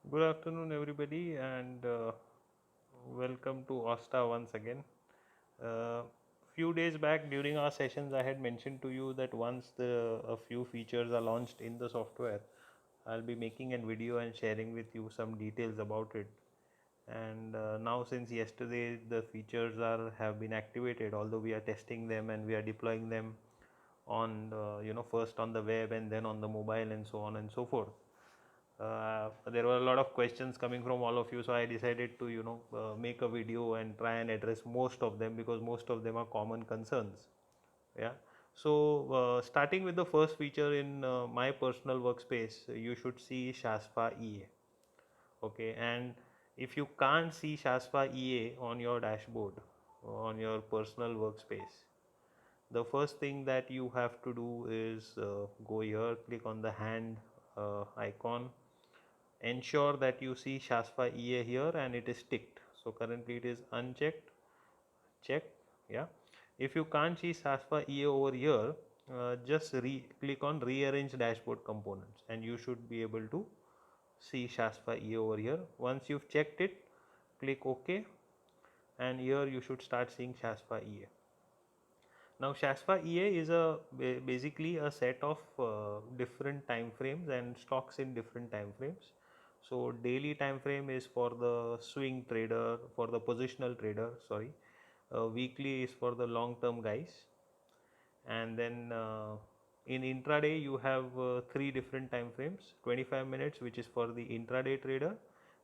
Good afternoon, everybody, and welcome to Osta once again. Few days back during our sessions, I had mentioned to you that once a few features are launched in the software, I'll be making a video and sharing with you some details about it. And now, since yesterday the features have been activated, although we are testing them and we are deploying them on first on the web and then on the mobile and so on and so forth. There were a lot of questions coming from all of you, so I decided to make a video and try and address most of them because most of them are common concerns. Yeah. So starting with the first feature in my personal workspace, you should see Shaspa EA. Okay, and if you can't see Shaspa EA on your dashboard on your personal workspace, the first thing that you have to do is go here, click on the hand icon, ensure that you see Shaspa EA here and it is ticked. So currently it is unchecked, check. Yeah, if you can't see Shaspa EA over here, just click on rearrange dashboard components and you should be able to see Shaspa EA over here. Once you've checked it, click OK, and here you should start seeing Shaspa EA. Now Shaspa EA is basically a set of different time frames and stocks in different time frames. So daily time frame is for the swing trader, for the positional trader, sorry. Weekly is for the long term guys, and then in intraday you have three different time frames: 25 minutes, which is for the intraday trader,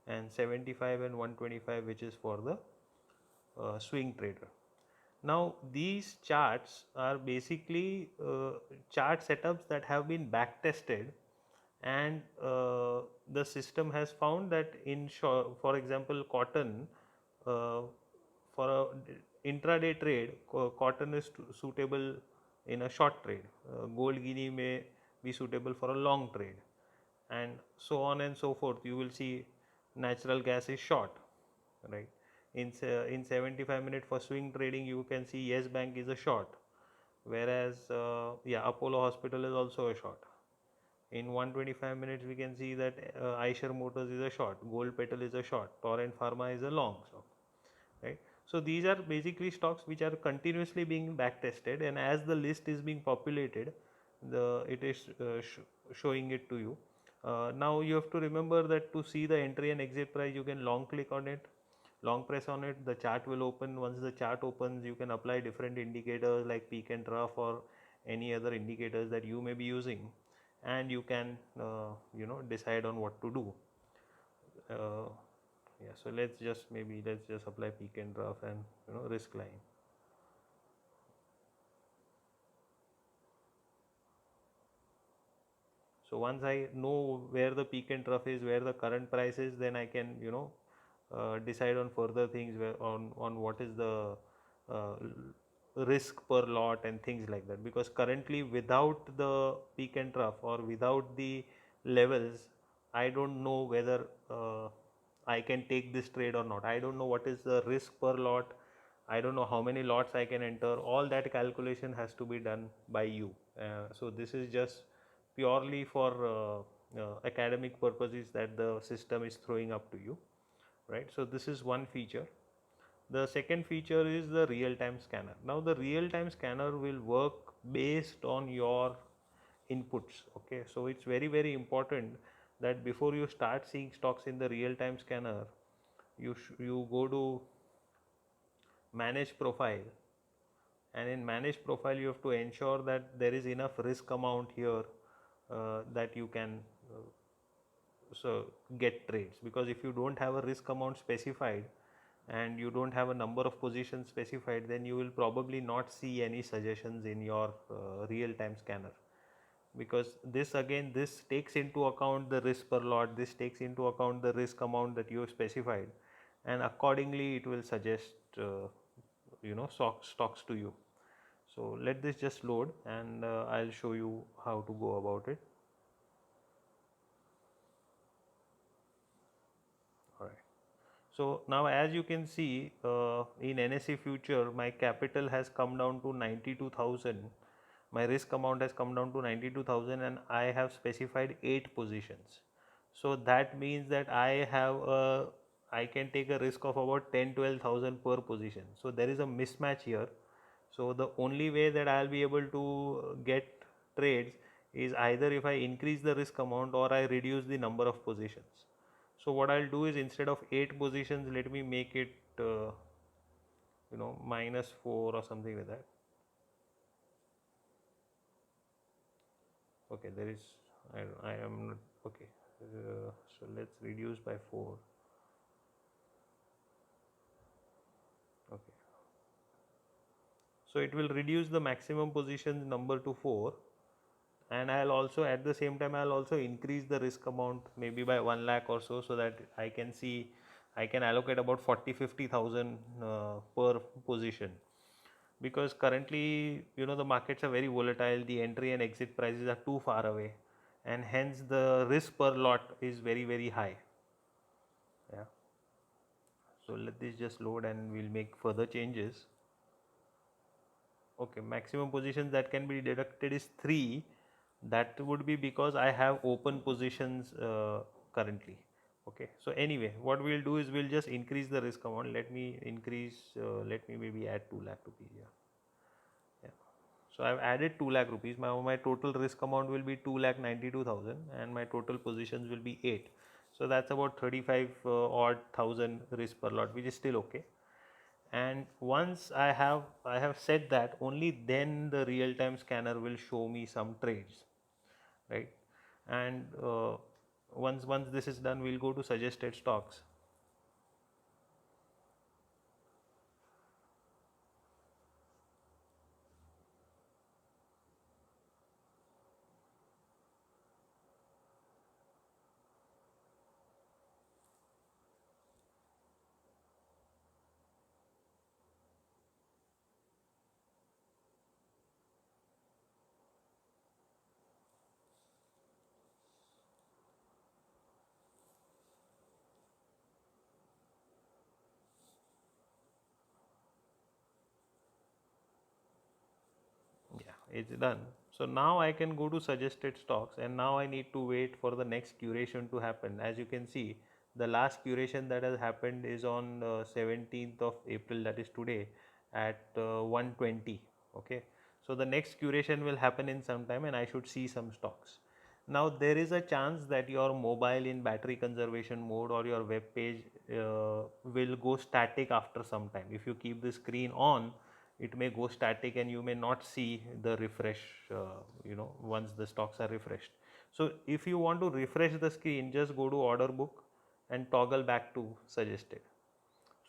and 75 and 125, which is for the swing trader. Now these charts are basically chart setups that have been back tested, and the system has found that for example, cotton, uh, for a intraday trade, cotton is suitable in a short trade. Gold guinea may be suitable for a long trade, and so on and so forth. You will see natural gas is short, right? In 75 minutes for swing trading, you can see Yes Bank is a short, whereas yeah, Apollo Hospital is also a short. In 125 minutes, we can see that Eicher Motors is a short, Gold Petal is a short, Torrent Pharma is a long stock, right? So these are basically stocks which are continuously being back tested, and as the list is being populated, it is showing it to you. Now you have to remember that to see the entry and exit price, you can long click on it, long press on it, the chart will open. Once the chart opens, you can apply different indicators like peak and trough or any other indicators that you may be using, and you can decide on what to do. uh, yeah, so let's just apply peak and trough and risk line. So once I know where the peak and trough is, where the current price is, then I can decide on further things, on what is the uh, risk per lot and things like that. Because currently, without the peak and trough or without the levels, I don't know whether I can take this trade or not. I don't know what is the risk per lot. I don't know how many lots I can enter. All that calculation has to be done by you. So this is just purely for academic purposes that the system is throwing up to you, right? So this is one feature. The second feature is the real-time scanner. Now the real-time scanner will work based on your inputs. Okay, so it's very important that before you start seeing stocks in the real-time scanner, you go to manage profile, and in manage profile you have to ensure that there is enough risk amount here that you can so get trades. Because if you don't have a risk amount specified and you don't have a number of positions specified, then you will probably not see any suggestions in your real time scanner. Because this takes into account the risk per lot, this takes into account the risk amount that you have specified, and accordingly it will suggest stocks to you. So let this just load, and I'll show you how to go about it. All right. So now, as you can see, in NSE future, my capital has come down to 92,000. My risk amount has come down to 92,000, and I have specified 8 positions. So that means that I can take a risk of about 10-12,000 per position. So there is a mismatch here. So the only way that I'll be able to get trades is either if I increase the risk amount or I reduce the number of positions. So what I'll do is, instead of 8 positions, let me make it -4 or something like that. Okay, there is, I am not, okay. So let's reduce by 4. Okay. So it will reduce the maximum positions number to 4, and I'll also, at the same time, I'll also increase the risk amount maybe by 1 lakh or so, so that I can see, I can allocate about 40-50,000 per position, because currently the markets are very volatile, the entry and exit prices are too far away, and hence the risk per lot is very, very high. Yeah. So let this just load and we'll make further changes. Okay, maximum positions that can be deducted is 3. That would be because I have open positions currently. Okay, so anyway, what we'll do is we'll just increase the risk amount. Let me increase, let me maybe add 2 lakh rupees here. Yeah. So I've added 2 lakh rupees. My total risk amount will be 2 lakh 92,000, and my total positions will be 8. So that's about 35 odd thousand risk per lot, which is still okay. And once I have said that, only then the real time scanner will show me some trades, right? And once this is done, we'll go to suggested stocks. Yeah, it's done. So now I can go to suggested stocks, and now I need to wait for the next curation to happen. As you can see, the last curation that has happened is on 17th of April, that is today, at 1:20. Okay, so the next curation will happen in some time, and I should see some stocks. Now there is a chance that your mobile in battery conservation mode or your web page will go static after some time. If you keep the screen on, it may go static and you may not see the refresh once the stocks are refreshed. So if you want to refresh the screen, just go to order book and toggle back to suggested.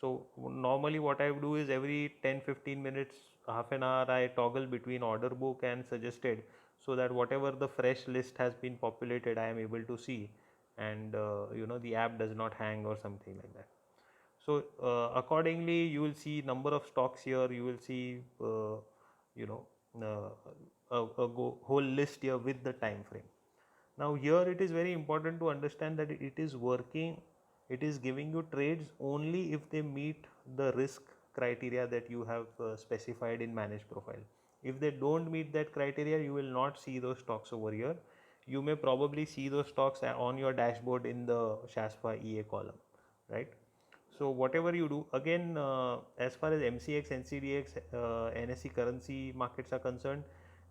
So normally what I do is every 10-15 minutes, half an hour, I toggle between order book and suggested, so that whatever the fresh list has been populated, I am able to see, and the app does not hang or something like that. So accordingly, you will see number of stocks here. You will see you know whole list here with the time frame. Now here it is very important to understand that it is working. It is giving you trades only if they meet the risk criteria that you have specified in manage profile. If they don't meet that criteria, you will not see those stocks over here. You may probably see those stocks on your dashboard in the SHASPA EA column, right? So whatever you do, again, as far as MCX, NCDX, NSE currency markets are concerned,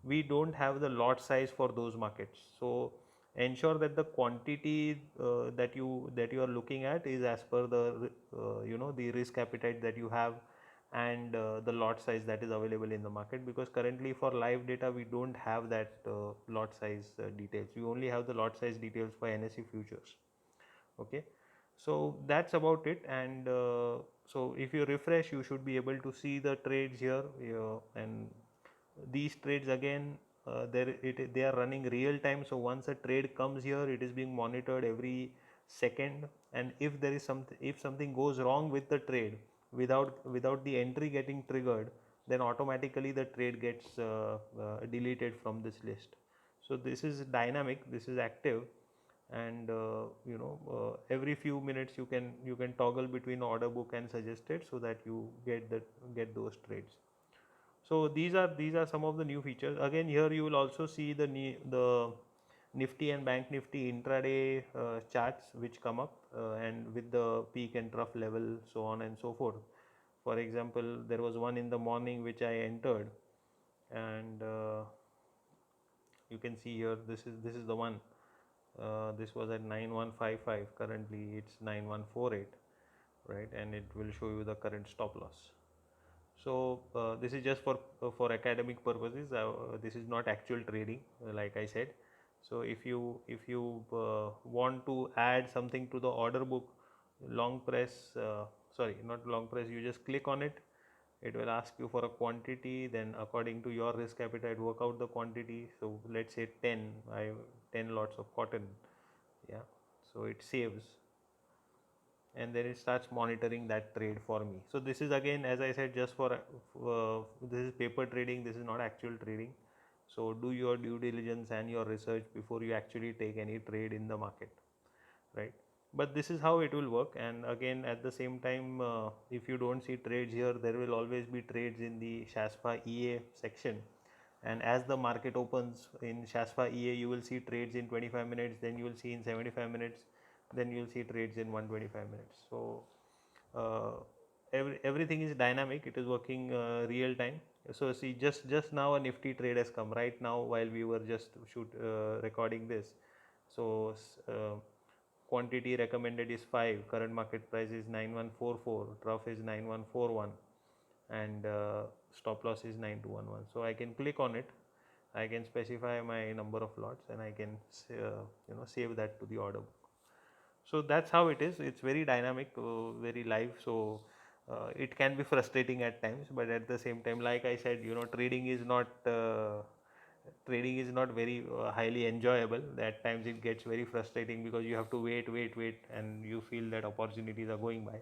we don't have the lot size for those markets. So ensure that the quantity that you are looking at is as per the the risk appetite that you have, and the lot size that is available in the market, because currently for live data we don't have that lot size details. We only have the lot size details for NSE futures. Okay, so that's about it. And so if you refresh, you should be able to see the trades here, and these trades again, they are running real time. So once a trade comes here, it is being monitored every second, and if there is something goes wrong with the trade without the entry getting triggered, then automatically the trade gets deleted from this list. So this is dynamic, this is active, and every few minutes you can toggle between order book and suggested, so that you get those trades. So these are some of the new features. Again, here you will also see the Nifty and Bank Nifty intraday charts which come up and with the peak and trough level, so on and so forth. For example, there was one in the morning which I entered, and you can see here, this is the one. This was at 9155. Currently it's 9148, right? And it will show you the current stop loss. So this is just for academic purposes. This is not actual trading, like I said. So if you want to add something to the order book, long press, sorry, not long press, you just click on it. It will ask you for a quantity, then according to your risk appetite work out the quantity. So let's say 10, I 10 lots of cotton, yeah. So it saves, and then it starts monitoring that trade for me. So this is, again, as I said, just for this is paper trading, this is not actual trading. So do your due diligence and your research before you actually take any trade in the market, right? But this is how it will work. And again, at the same time, if you don't see trades here, there will always be trades in the SHASPA EA section. And as the market opens in SHASPA EA, you will see trades in 25 minutes, then you will see in 75 minutes, then you will see trades in 125 minutes. So uh, everything is dynamic, it is working real time. So see, just now a Nifty trade has come right now while we were just recording this. So quantity recommended is 5, current market price is 9144, trough is 9141, and stop loss is 9211. So I can click on it, I can specify my number of lots, and I can save that to the order book. So that's how it is. It's very dynamic, very live. So it can be frustrating at times, but at the same time, like I said, trading is not very highly enjoyable. At times it gets very frustrating because you have to wait, and you feel that opportunities are going by.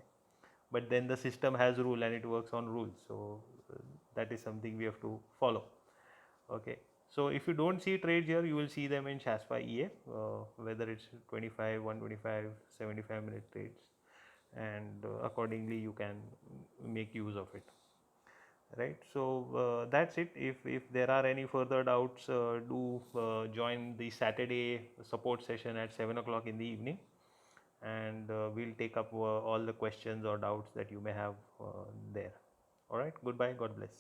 But then the system has rule and it works on rules. So that is something we have to follow. Okay. So if you don't see trades here, you will see them in SHASPA EA, whether it's 25, 125, 75-minute trades, and accordingly you can make use of it. Right. So that's it. If there are any further doubts, do join the Saturday support session at 7 o'clock in the evening, and we'll take up all the questions or doubts that you may have there. All right. Goodbye. God bless.